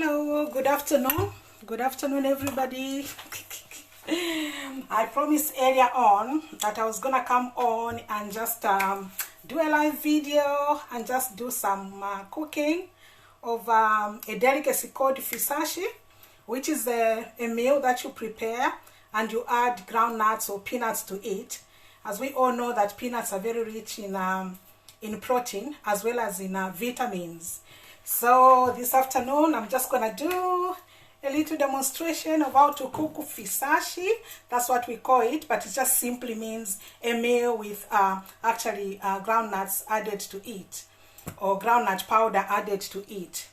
Hello, good afternoon. Good afternoon, everybody. I promised earlier on that I was gonna come on and just do a live video and just do some cooking of a delicacy called fisashi, which is a meal that you prepare and you add groundnuts or peanuts to it. As we all know that peanuts are very rich in protein as well as in vitamins. So this afternoon I'm just gonna do a little demonstration of how to cook fisashi. That's what we call it, but it just simply means a meal with groundnuts added to it, or groundnut powder added to it.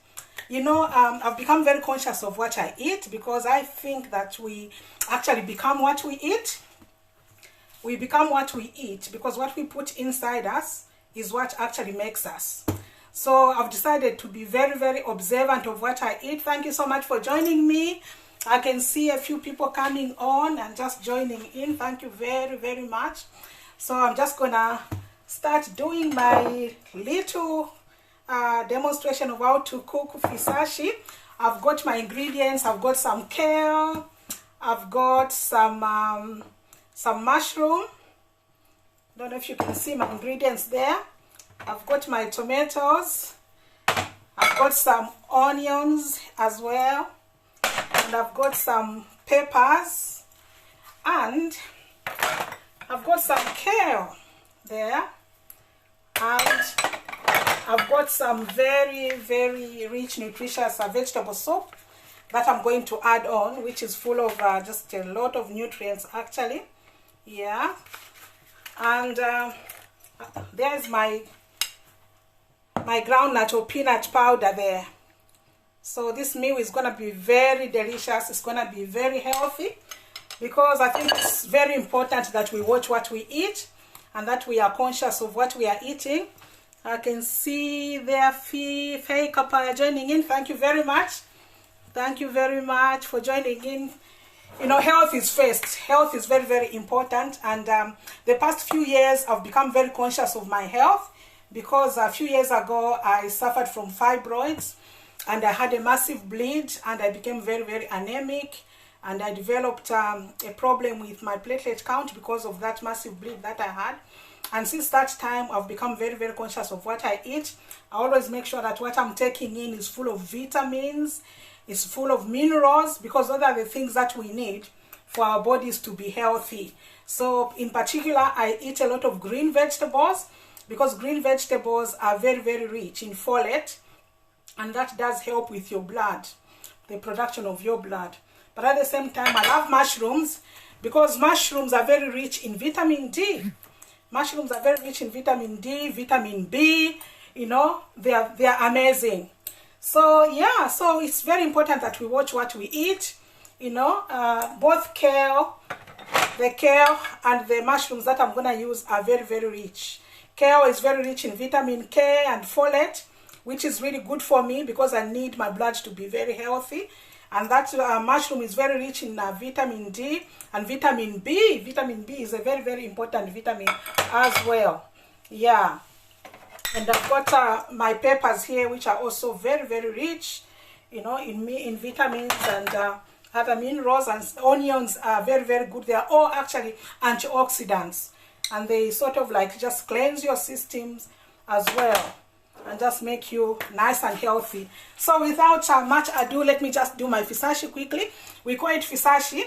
You know, I've become very conscious of what I eat, because I think that we actually become what we eat. We become what we eat because what we put inside us is what actually makes us. So I've decided to be very, very observant of what I eat. Thank you so much for joining me. I can see a few people coming on and just joining in. Thank you very, very much. So I'm just gonna start doing my little demonstration of how to cook fisashi. I've got my ingredients. I've got some kale. I've got some mushroom. Don't know if you can see my ingredients there. I've got my tomatoes, I've got some onions as well, and I've got some peppers, and I've got some kale there, and I've got some very, very rich, nutritious vegetable soup that I'm going to add on, which is full of just a lot of nutrients actually. Yeah, and there's my groundnut or peanut powder there. So this meal is going to be very delicious. It's going to be very healthy, because I think it's very important that we watch what we eat and that we are conscious of what we are eating. I can see there Faye Kappa joining in. Thank you very much. Thank you very much for joining in. You know, health is first. Health is very, very important. And the past few years I've become very conscious of my health, because a few years ago I suffered from fibroids and I had a massive bleed and I became very, very anemic, and I developed a problem with my platelet count because of that massive bleed that I had. And since that time I've become very, very conscious of what I eat. I always make sure that what I'm taking in is full of vitamins, it's full of minerals, because those are the things that we need for our bodies to be healthy. So in particular I eat a lot of green vegetables, because green vegetables are very, very rich in folate, and that does help with your blood, the production of your blood. But at the same time I love mushrooms, because mushrooms are very rich in vitamin D. Mushrooms are very rich in vitamin D, vitamin B, you know, they are amazing. So yeah, so it's very important that we watch what we eat. You know, both the kale and the mushrooms that I'm gonna use are very, very rich. Kale is very rich in vitamin K and folate, which is really good for me because I need my blood to be very healthy. And that mushroom is very rich in vitamin D and vitamin B. Vitamin B is a very, very important vitamin as well. Yeah. And I've got my peppers here, which are also very, very rich, you know, in vitamins and other minerals. And onions are very, very good. They are all actually antioxidants, and they sort of like just cleanse your systems as well and just make you nice and healthy. So without much ado, let me just do my fisashi quickly. We call it fisashi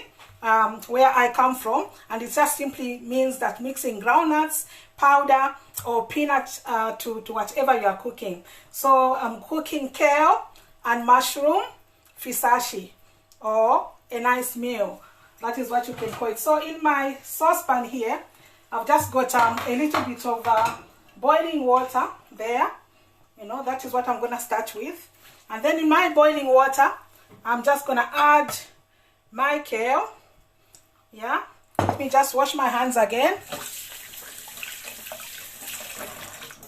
where I come from, and it just simply means that mixing groundnuts powder or peanuts to whatever you are cooking. So I'm cooking kale and mushroom fisashi, or a nice meal. That is what you can call it. So in my saucepan here I've just got a little bit of boiling water there. You know, that is what I'm going to start with. And then in my boiling water, I'm just going to add my kale. Yeah. Let me just wash my hands again.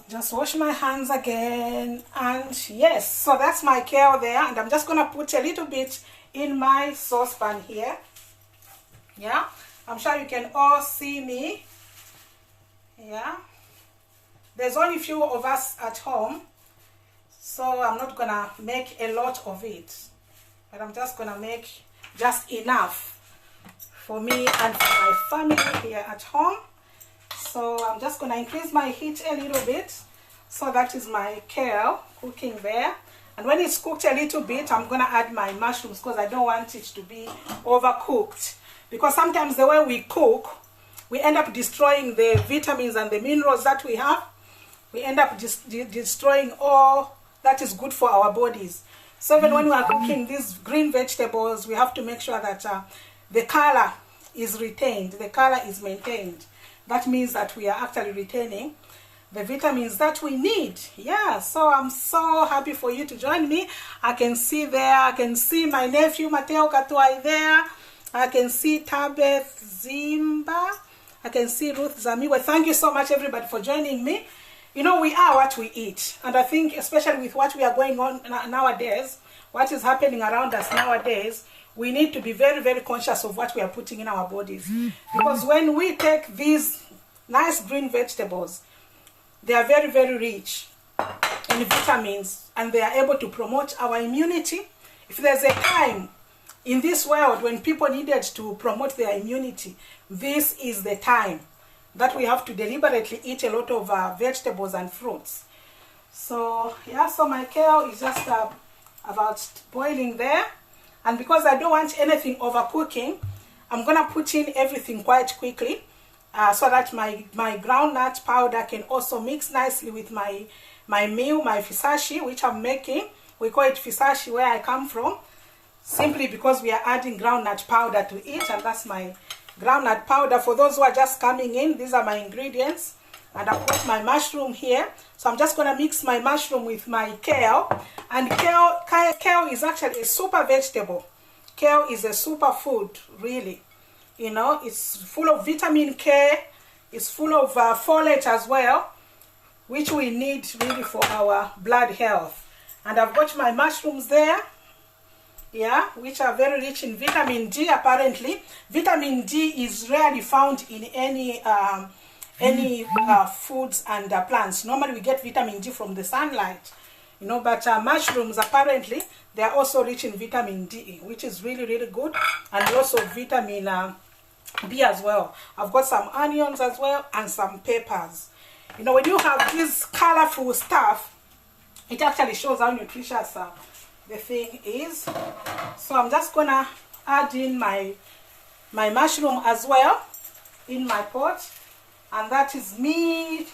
Just wash my hands again. And yes, so that's my kale there. And I'm just going to put a little bit in my saucepan here. Yeah. I'm sure you can all see me. Yeah, there's only a few of us at home, so I'm not gonna make a lot of it. and I'm just gonna make just enough for me and for my family here at home. So I'm just gonna increase my heat a little bit. So that is my kale cooking there, and when it's cooked a little bit, I'm gonna add my mushrooms because I don't want it to be overcooked, because sometimes the way we cook, we end up destroying the vitamins and the minerals that we have. We end up destroying all that is good for our bodies. So even when we are cooking these green vegetables, we have to make sure that the color is retained, the color is maintained. That means that we are actually retaining the vitamins that we need. Yeah, so I'm so happy for you to join me. I can see there, I can see my nephew Mateo Katuai there. I can see Tabeth Zimba. I can see Ruth Zamiwe. Thank you so much, everybody, for joining me. You know, we are what we eat. And I think, especially with what we are going on nowadays, what is happening around us nowadays, we need to be very, very conscious of what we are putting in our bodies. Because when we take these nice green vegetables, they are very, very rich in vitamins, and they are able to promote our immunity. If there's a time in this world when people needed to promote their immunity, this is the time that we have to deliberately eat a lot of vegetables and fruits. So yeah, so my kale is just about boiling there, and because I don't want anything overcooking, I'm gonna put in everything quite quickly so that my groundnut powder can also mix nicely with my meal, my fisashi, which I'm making. We call it fisashi where I come from, simply because we are adding groundnut powder to it, and that's my groundnut powder. For those who are just coming in, these are my ingredients, and I've got my mushroom here. So I'm just going to mix my mushroom with my kale. And kale is actually a super vegetable. Kale is a super food, really. You know, it's full of vitamin K, it's full of folate as well, which we need really for our blood health. And I've got my mushrooms there, yeah, which are very rich in vitamin D. Apparently, vitamin D is rarely found in any foods and plants. Normally, we get vitamin D from the sunlight, you know. But mushrooms, apparently, they are also rich in vitamin D, which is really, really good, and also vitamin B as well. I've got some onions as well and some peppers. You know, when you have this colorful stuff, it actually shows how nutritious the thing is. So I'm just gonna add in my mushroom as well in my pot, and that is me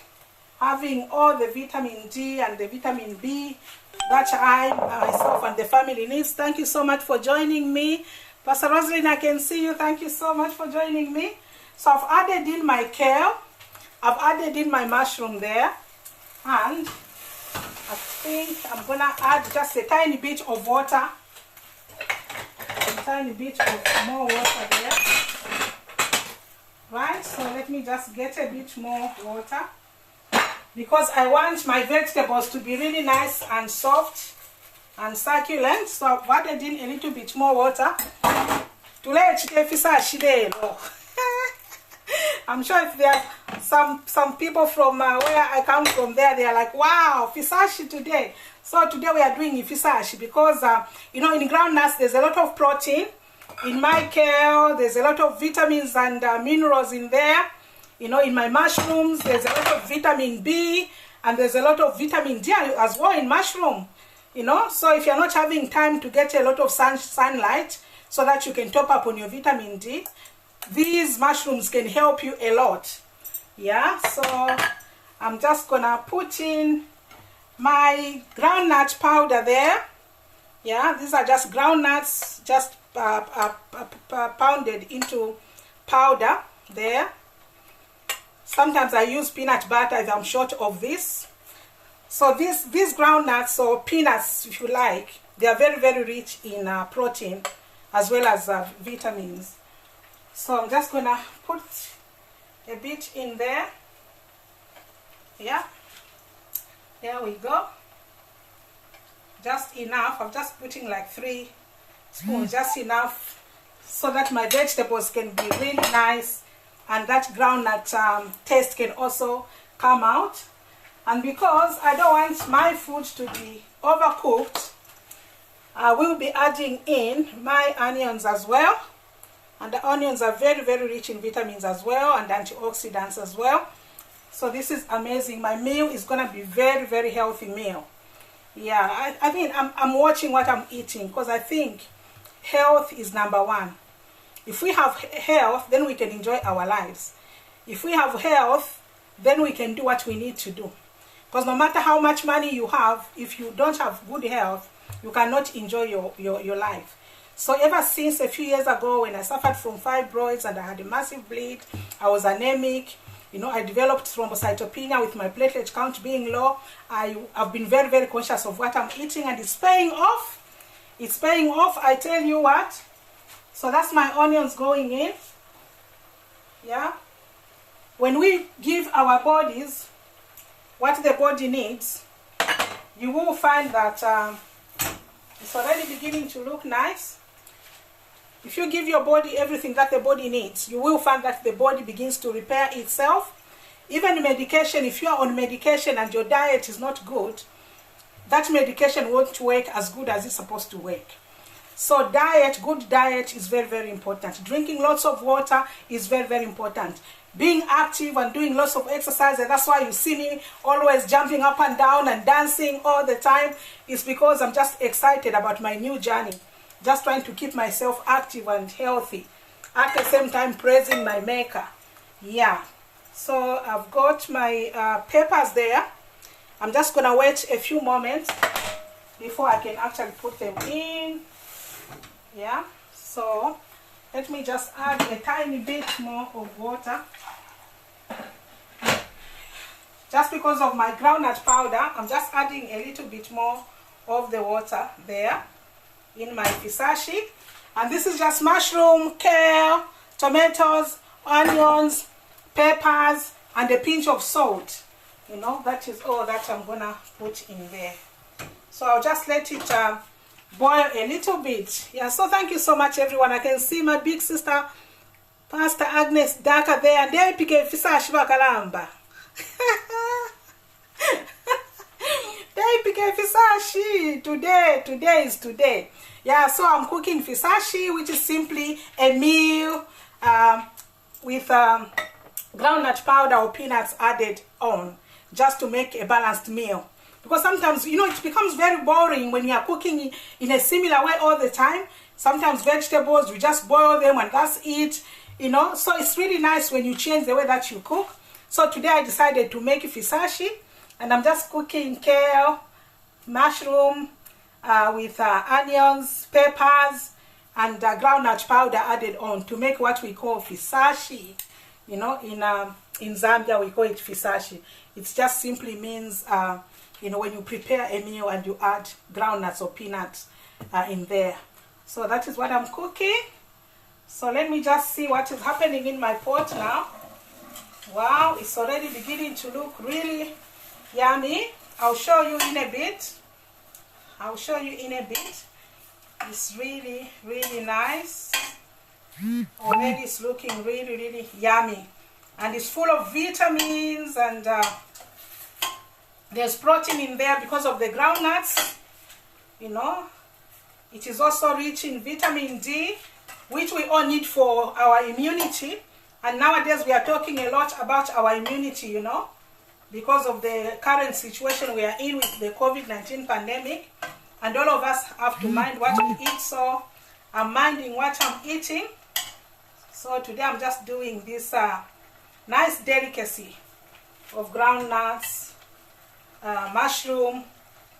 having all the vitamin D and the vitamin B that I myself and the family needs. Thank you so much for joining me. Pastor Roslyn, I can see you. Thank you so much for joining me. So I've added in my kale, I've added in my mushroom there, and I think I'm gonna add just a tiny bit of water, a tiny bit of more water there. Right, so let me just get a bit more water, because I want my vegetables to be really nice and soft and succulent. So I've added in a little bit more water. I'm sure if there are some people from where I come from there, they are like, wow, fisashi today. So today we are doing Ifisashi because, you know, in groundnuts there's a lot of protein. In my kale, there's a lot of vitamins and minerals in there. You know, in my mushrooms, there's a lot of vitamin B, and there's a lot of vitamin D as well in mushroom. You know, so if you're not having time to get a lot of sunlight so that you can top up on your vitamin D, these mushrooms can help you a lot. Yeah, so I'm just gonna put in my groundnut powder there. Yeah, these are just groundnuts, just pounded into powder there. Sometimes I use peanut butter if I'm short of this. So these groundnuts, or peanuts if you like, they are very, very rich in protein as well as vitamins. So I'm just gonna put a bit in there. Yeah, there we go. Just enough. I'm just putting like 3 spoons, just enough so that my vegetables can be really nice, and that groundnut taste can also come out. And because I don't want my food to be overcooked, I will be adding in my onions as well, and the onions are very, very rich in vitamins as well and antioxidants as well. So this is amazing. My meal is going to be very, very healthy meal. Yeah, I mean, I'm watching what I'm eating, because I think health is number one. If we have health, then we can enjoy our lives. If we have health, then we can do what we need to do. Because no matter how much money you have, if you don't have good health, you cannot enjoy your life. So ever since a few years ago, when I suffered from fibroids and I had a massive bleed, I was anemic, you know, I developed thrombocytopenia with my platelet count being low. I've been very, very conscious of what I'm eating, and it's paying off. It's paying off, I tell you what. So that's my onions going in. Yeah. When we give our bodies what the body needs, you will find that it's already beginning to look nice. If you give your body everything that the body needs, you will find that the body begins to repair itself. Even medication, if you are on medication and your diet is not good, that medication won't work as good as it's supposed to work. So diet, good diet is very, very important. Drinking lots of water is very, very important. Being active and doing lots of exercise, and that's why you see me always jumping up and down and dancing all the time, is because I'm just excited about my new journey. Just trying to keep myself active and healthy, at the same time praising my maker. Yeah, so I've got my peppers there. I'm just gonna wait a few moments before I can actually put them in. Yeah, so let me just add a tiny bit more of water. Just because of my groundnut powder, I'm just adding a little bit more of the water there in my fisashi. And this is just mushroom, kale, tomatoes, onions, peppers, and a pinch of salt. You know, that is all that I'm gonna put in there. So I'll just let it boil a little bit. Yeah, so thank you so much, everyone. I can see my big sister Pastor Agnes Daka there, and there pike fisashi bakalamba. They pike fisashi today is today. Yeah, so I'm cooking fisashi, which is simply a meal with groundnut powder or peanuts added on, just to make a balanced meal. Because sometimes, you know, it becomes very boring when you are cooking in a similar way all the time. Sometimes vegetables, you just boil them and that's it, you know. So it's really nice when you change the way that you cook. So today I decided to make fisashi, and I'm just cooking kale, mushroom, with onions, peppers, and groundnut powder added on to make what we call fisashi. You know, in Zambia we call it fisashi. It just simply means, you know, when you prepare a meal and you add groundnuts or peanuts in there. So that is what I'm cooking. So let me just see what is happening in my pot now. Wow, it's already beginning to look really yummy. I'll show you in a bit. I'll show you in a bit. It's really, really nice. Already it's looking really, really yummy. And it's full of vitamins, and there's protein in there because of the groundnuts. You know, it is also rich in vitamin D, which we all need for our immunity. And nowadays we are talking a lot about our immunity, you know, because of the current situation we are in with the COVID-19 pandemic. And all of us have to mind what we eat. So I'm minding what I'm eating. So today I'm just doing this nice delicacy of groundnuts, mushroom,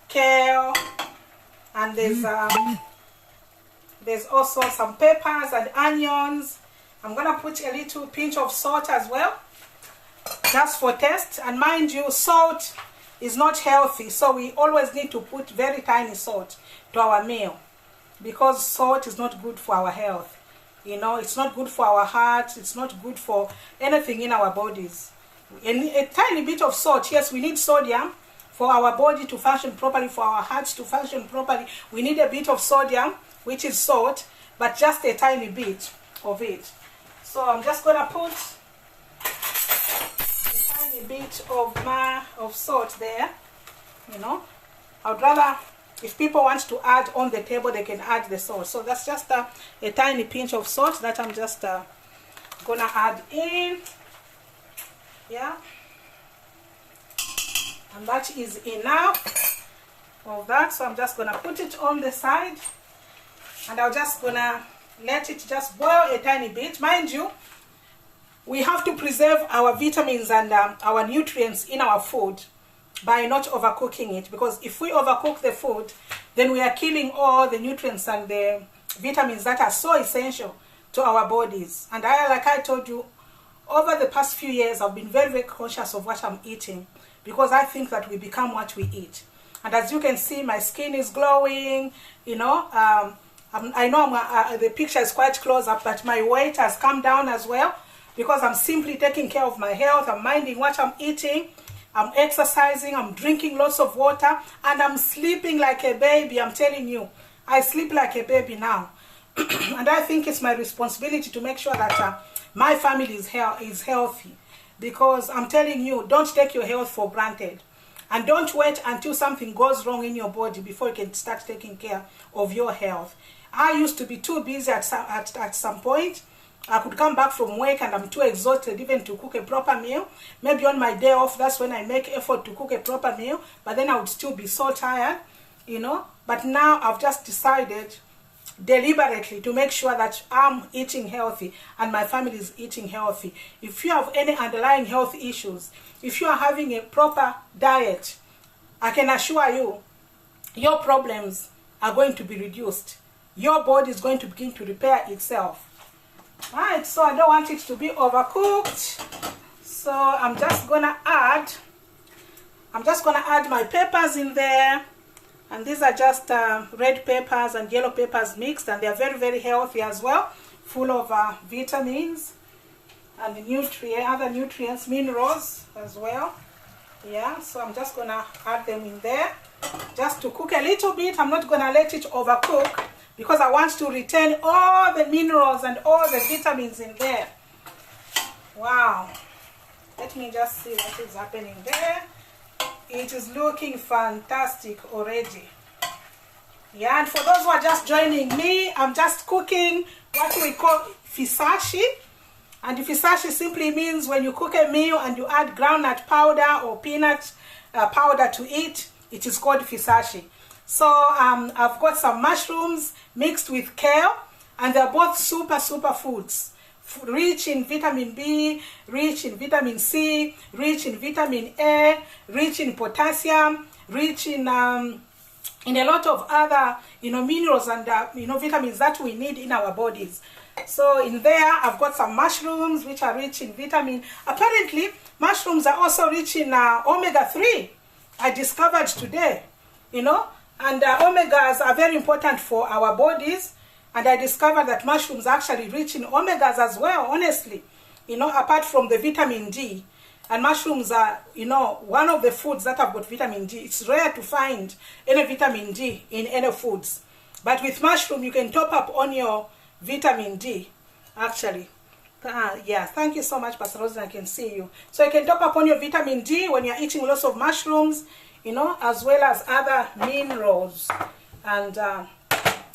kale, and there's also some peppers and onions. I'm gonna put a little pinch of salt as well, just for taste. And mind you, salt is not healthy, so we always need to put very tiny salt to our meal, because salt is not good for our health. You know, it's not good for our heart, it's not good for anything in our bodies. A tiny bit of salt, yes, we need sodium for our body to function properly, for our hearts to function properly. We need a bit of sodium, which is salt, but just a tiny bit of it. So I'm just gonna put a tiny bit of salt there. You know, I'd rather If people want to add on the table, they can add the salt. So that's just a tiny pinch of salt that I'm just gonna add in. Yeah, and that is enough of that. So I'm just gonna put it on the side, and I'm just gonna let it just boil a tiny bit. Mind you, we have to preserve our vitamins and our nutrients in our food by not overcooking it, because if we overcook the food, then we are killing all the nutrients and the vitamins that are so essential to our bodies. And like I told you, over the past few years, I've been very, very conscious of what I'm eating, because I think that we become what we eat. And as you can see, my skin is glowing, you know. I know the picture is quite close up, but my weight has come down as well, because I'm simply taking care of my health. I'm minding what I'm eating. I'm exercising, I'm drinking lots of water, and I'm sleeping like a baby. I'm telling you, I sleep like a baby now. And I think it's my responsibility to make sure that my family is healthy, because I'm telling you, don't take your health for granted. And don't wait until something goes wrong in your body before you can start taking care of your health. I used to be too busy at some point. I could come back from work and I'm too exhausted even to cook a proper meal. Maybe on my day off, that's when I make effort to cook a proper meal, but then I would still be so tired, you know. But now I've just decided deliberately to make sure that I'm eating healthy and my family is eating healthy. If you have any underlying health issues, if you are having a proper diet, I can assure you, your problems are going to be reduced. Your body is going to begin to repair itself. Right, so I don't want it to be overcooked. So I'm just gonna add my peppers in there, and these are just red peppers and yellow peppers mixed, and they are very, very healthy as well, full of vitamins and other nutrients, minerals as well. Yeah, so I'm just gonna add them in there just to cook a little bit. I'm not gonna let it overcook, because I want to retain all the minerals and all the vitamins in there. Wow. Let me just see what is happening there. It is looking fantastic already. Yeah, and for those who are just joining me, I'm just cooking what we call fisashi. And fisashi simply means when you cook a meal and you add groundnut powder or peanut powder to it, it is called fisashi. So I've got some mushrooms mixed with kale, and they're both super foods, rich in vitamin B, rich in vitamin C, rich in vitamin A, rich in potassium, rich in a lot of other, you know, minerals and vitamins that we need in our bodies. So in there, I've got some mushrooms which are rich in vitamin. Apparently, mushrooms are also rich in omega-3. I discovered today, you know. And omegas are very important for our bodies. And I discovered that mushrooms are actually rich in omegas as well, honestly. You know, apart from the vitamin D. And mushrooms are, you know, one of the foods that have got vitamin D. It's rare to find any vitamin D in any foods. But with mushroom, you can top up on your vitamin D, actually. Yeah, thank you so much, Pastor Rosen. I can see you. So you can top up on your vitamin D when you're eating lots of mushrooms, you know, as well as other minerals and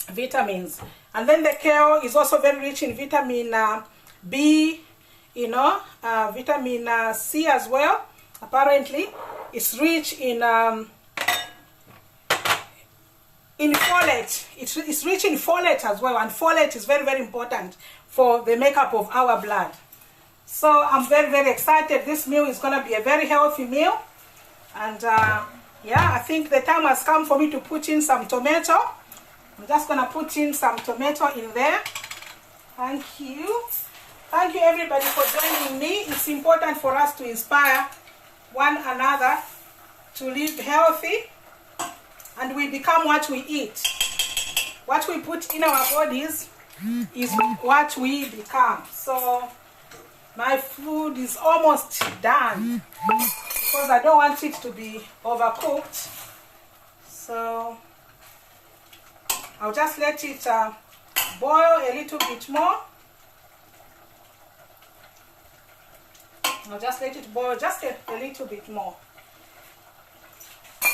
vitamins. And then the kale is also very rich in vitamin B, you know, vitamin C as well. Apparently, it's rich in folate. It's rich in folate as well, and folate is very, very important for the makeup of our blood. So I'm very, very excited. This meal is going to be a very healthy meal. And yeah, I think the time has come for me to put in some tomato. I'm just going to put in some tomato in there. Thank you. Thank you everybody for joining me. It's important for us to inspire one another to live healthy, and we become what we eat. What we put in our bodies is what we become. So my food is almost done because I don't want it to be overcooked. So I'll just let it boil a little bit more. I'll just let it boil just a little bit more,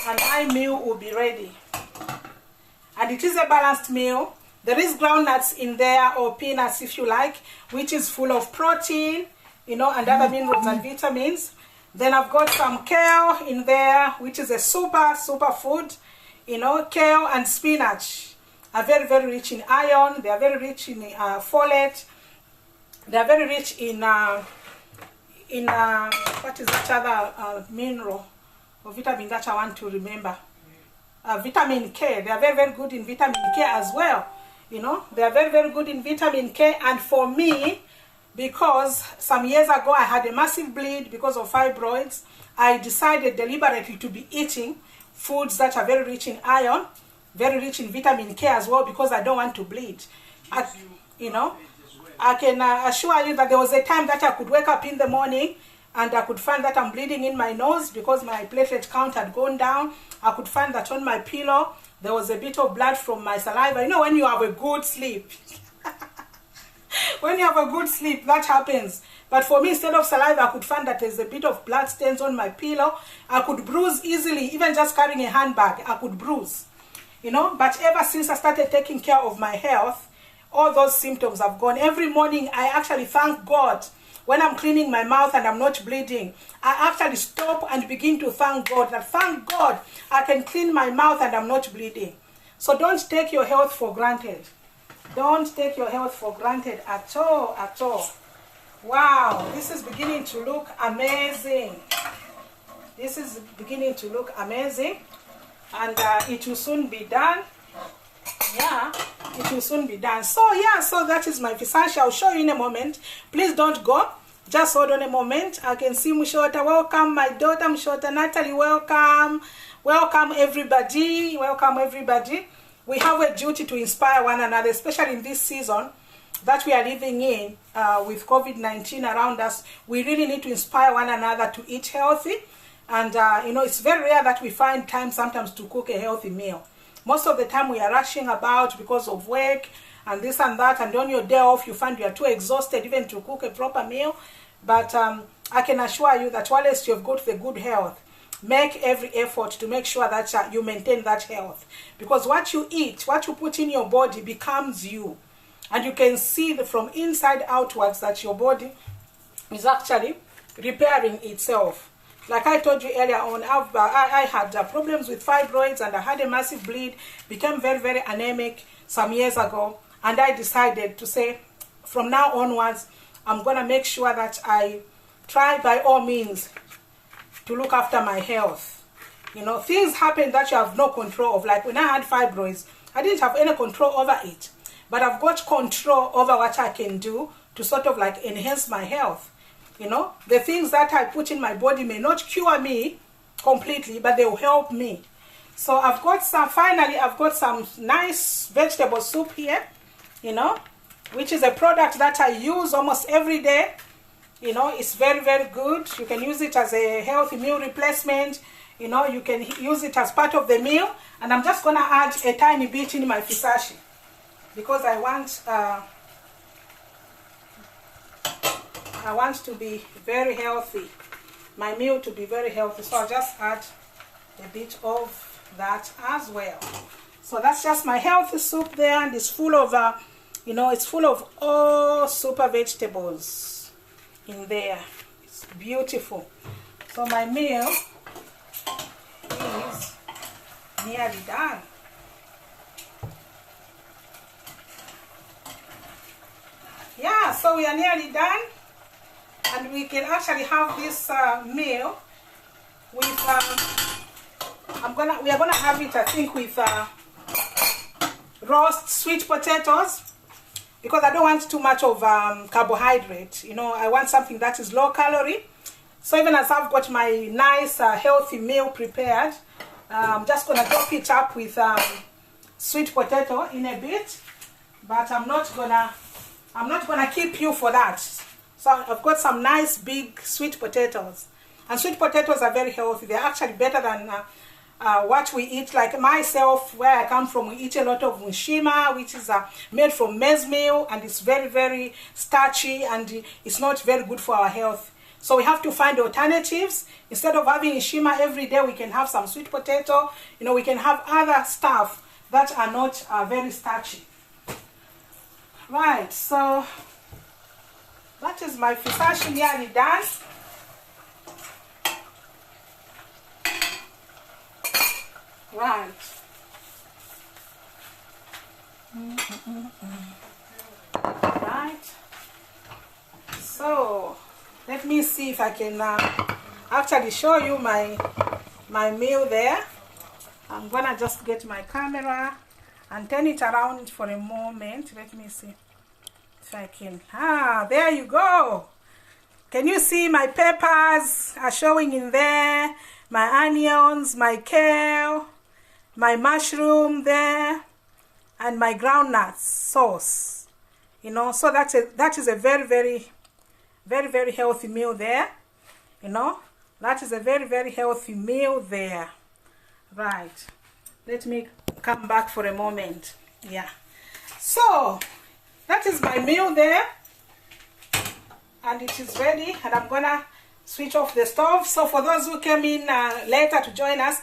and my meal will be ready. it is a balanced meal. There is groundnuts in there, or peanuts if you like, which is full of protein, you know, and other minerals and vitamins. Then I've got some kale in there, which is a super food. You know, kale and spinach are very, very rich in iron. They are very rich in folate. They are very rich in what is that other mineral or vitamin that I want to remember? Vitamin K. They are very, very good in vitamin K as well. You know, they are very, very good in vitamin K. And for me, because some years ago I had a massive bleed because of fibroids, I decided deliberately to be eating foods that are very rich in iron, very rich in vitamin K as well, because I don't want to bleed. You know, I can assure you that there was a time that I could wake up in the morning and I could find that I'm bleeding in my nose because my platelet count had gone down. I could find that on my pillow there was a bit of blood from my saliva. You know, when you have a good sleep, when you have a good sleep, that happens. But for me, instead of saliva, I could find that there's a bit of blood stains on my pillow. I could bruise easily, even just carrying a handbag, I could bruise. You know, but ever since I started taking care of my health, all those symptoms have gone. Every morning, I actually thank God. When I'm cleaning my mouth and I'm not bleeding, I actually stop and begin to thank God. That thank God I can clean my mouth and I'm not bleeding. So don't take your health for granted. Don't take your health for granted at all, at all. Wow, this is beginning to look amazing. This is beginning to look amazing. And it will soon be done. Yeah, it will soon be done. So yeah, so that is my fisashi. I'll show you in a moment. Please don't go. Just hold on a moment. I can see Mushota. Welcome, my daughter Mushota. Natalie, welcome. Welcome everybody. Welcome everybody. We have a duty to inspire one another, especially in this season that we are living in with COVID-19 around us. We really need to inspire one another to eat healthy. And you know, it's very rare that we find time sometimes to cook a healthy meal. Most of the time we are rushing about because of work and this and that, and on your day off you find you are too exhausted even to cook a proper meal. But I can assure you that whilst you have got the good health, make every effort to make sure that you maintain that health. Because what you eat, what you put in your body becomes you. And you can see from inside outwards that your body is actually repairing itself. Like I told you earlier on, I had problems with fibroids and I had a massive bleed, became very, very anemic some years ago. And I decided to say, from now onwards, I'm going to make sure that I try by all means to look after my health. You know, things happen that you have no control of. Like when I had fibroids, I didn't have any control over it. But I've got control over what I can do to sort of like enhance my health. You know, the things that I put in my body may not cure me completely, but they will help me. So I've got some, finally, I've got some nice vegetable soup here, you know, which is a product that I use almost every day. You know, it's very, very good. You can use it as a healthy meal replacement. You know, you can use it as part of the meal. And I'm just going to add a tiny bit in my fisashi because I want to be very healthy, my meal to be very healthy. So I'll just add a bit of that as well. So that's just my healthy soup there, and it's full of, you know, it's full of all super vegetables in there. It's beautiful. So my meal is nearly done. Yeah, so we are nearly done. And we can actually have this meal with, we are gonna have it, I think, with roast sweet potatoes, because I don't want too much of carbohydrate. You know, I want something that is low calorie. So even as I've got my nice healthy meal prepared, I'm just gonna top it up with sweet potato in a bit. But I'm not gonna keep you for that. So I've got some nice big sweet potatoes. And sweet potatoes are very healthy. They're actually better than what we eat. Like myself, where I come from, we eat a lot of mushima, which is made from maize meal. And it's very, very starchy and it's not very good for our health. So we have to find alternatives. Instead of having ishima every day, we can have some sweet potato. You know, we can have other stuff that are not very starchy. Right, so that is my fisashi nearly done. Right. Right. So let me see if I can actually show you my meal there. I'm gonna just get my camera and turn it around for a moment. Let me see if I can. There you go. Can you see my peppers are showing in there? My onions, my kale, my mushroom there, and my groundnut sauce. You know, so that is a very, very, very, very healthy meal there. You know, that is a very, very healthy meal there. Right. Let me come back for a moment. Yeah. So that is my meal there, and it is ready. And I'm gonna switch off the stove. So for those who came in later to join us,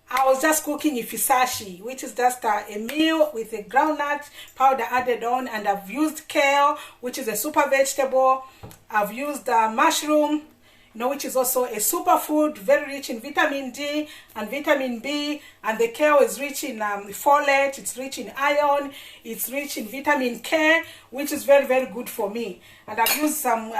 I was just cooking Ifisashi, which is just a meal with a groundnut powder added on, and I've used kale, which is a super vegetable. I've used mushroom, you know, which is also a superfood, very rich in vitamin D and vitamin B, and the kale is rich in folate, it's rich in iron, it's rich in vitamin K, which is very, very good for me. And I've used some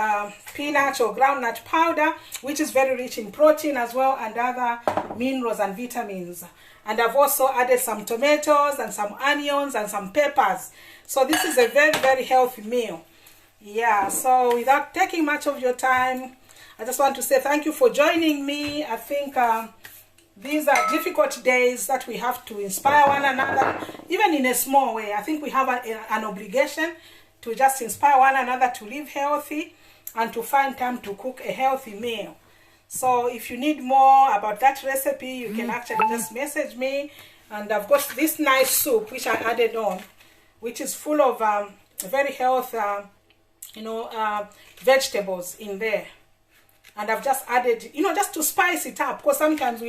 peanut or groundnut powder, which is very rich in protein as well, and other minerals and vitamins. And I've also added some tomatoes and some onions and some peppers. So this is a very, very healthy meal. Yeah, so without taking much of your time, I just want to say thank you for joining me. I think these are difficult days that we have to inspire one another, even in a small way. I think we have an obligation to just inspire one another to live healthy and to find time to cook a healthy meal. So if you need more about that recipe, you can actually just message me. And I've got this nice soup which I added on, which is full of very healthy, vegetables in there. And I've just added, you know, just to spice it up, because sometimes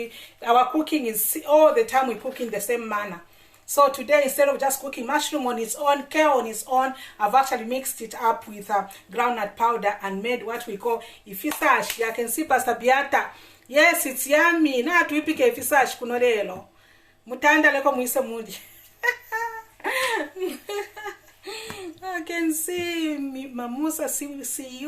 our cooking is all the time we cook in the same manner. So today, instead of just cooking mushroom on its own, kale on its own, I've actually mixed it up with groundnut powder and made what we call Ifisashi. I can see Pastor Beata. Yes, it's yummy. Na tuipike Ifisashi kuno lelo. Mutanda leko muise mudi. I can see Mamusa see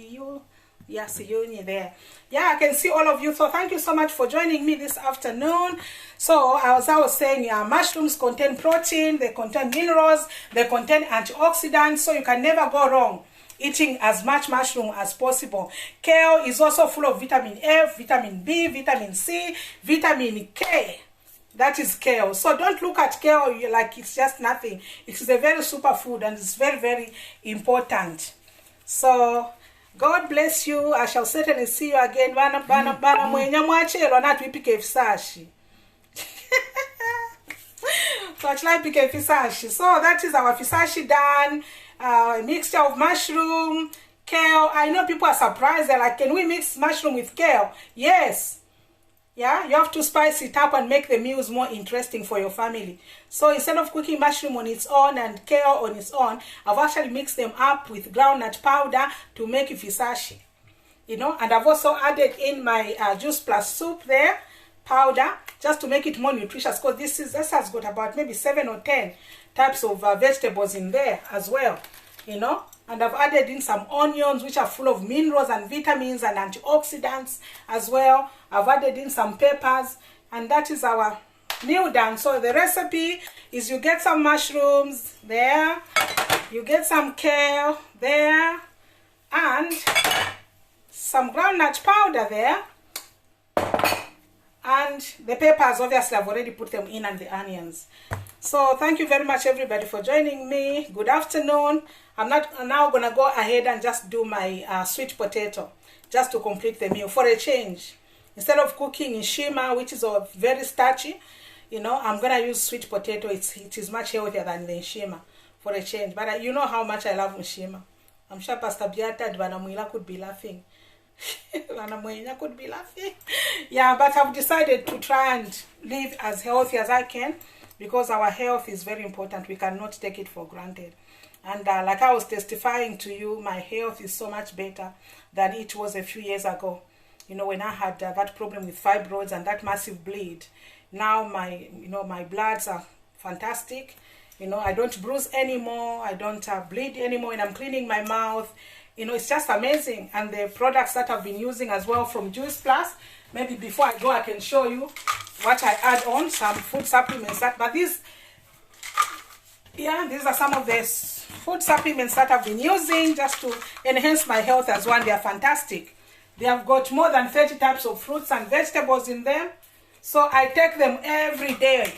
you. Yeah, see you there. Yeah, I can see all of you. So thank you so much for joining me this afternoon. So as I was saying, mushrooms contain protein, they contain minerals, they contain antioxidants, so you can never go wrong eating as much mushroom as possible. Kale is also full of vitamin F, vitamin B, vitamin C, vitamin K. That is kale. So don't look at kale like it's just nothing. It is a very super food, and it's very, very important. So God bless you. I shall certainly see you again. So that is our fisashi done. A mixture of mushroom, kale. I know people are surprised. They're like, can we mix mushroom with kale? Yes. Yeah, you have to spice it up and make the meals more interesting for your family. So instead of cooking mushroom on its own and kale on its own, I've actually mixed them up with groundnut powder to make Ifisashi. You know, and I've also added in my juice plus soup there, powder, just to make it more nutritious, because this has got about maybe 7 or 10 types of vegetables in there as well, you know. And I've added in some onions, which are full of minerals and vitamins and antioxidants as well. I've added in some peppers, and that is our meal done. So the recipe is you get some mushrooms there, you get some kale there, and some groundnut powder there, and the peppers, obviously I've already put them in, and the onions. So thank you very much everybody for joining me. Good afternoon. I'm now going to go ahead and just do my sweet potato, just to complete the meal for a change. Instead of cooking in shima, which is very starchy, you know, I'm going to use sweet potato. It is much healthier than the shima for a change. But you know how much I love shima. I'm sure Pastor Beata and Vanamuila could be laughing. Vanamuila could be laughing. Yeah, but I've decided to try and live as healthy as I can, because our health is very important. We cannot take it for granted. And like I was testifying to you, my health is so much better than it was a few years ago. You know, when I had that problem with fibroids and that massive bleed. Now my bloods are fantastic. You know, I don't bruise anymore. I don't bleed anymore when I'm cleaning my mouth. You know, it's just amazing. And the products that I've been using as well from Juice Plus, maybe before I go I can show you what I add on, some food supplements. But these are some of the food supplements that I've been using just to enhance my health as well. They are fantastic. They have got more than 30 types of fruits and vegetables in them. So I take them every day.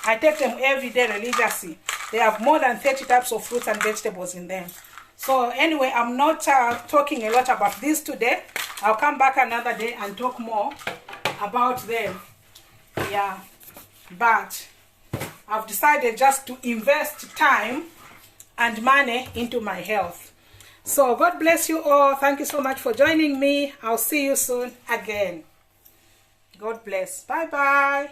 I take them every day religiously. They have more than 30 types of fruits and vegetables in them. So anyway, I'm not talking a lot about this today. I'll come back another day and talk more about them. Yeah, but I've decided just to invest time and money into my health. So God bless you all. Thank you so much for joining me. I'll see you soon again. God bless. Bye-bye.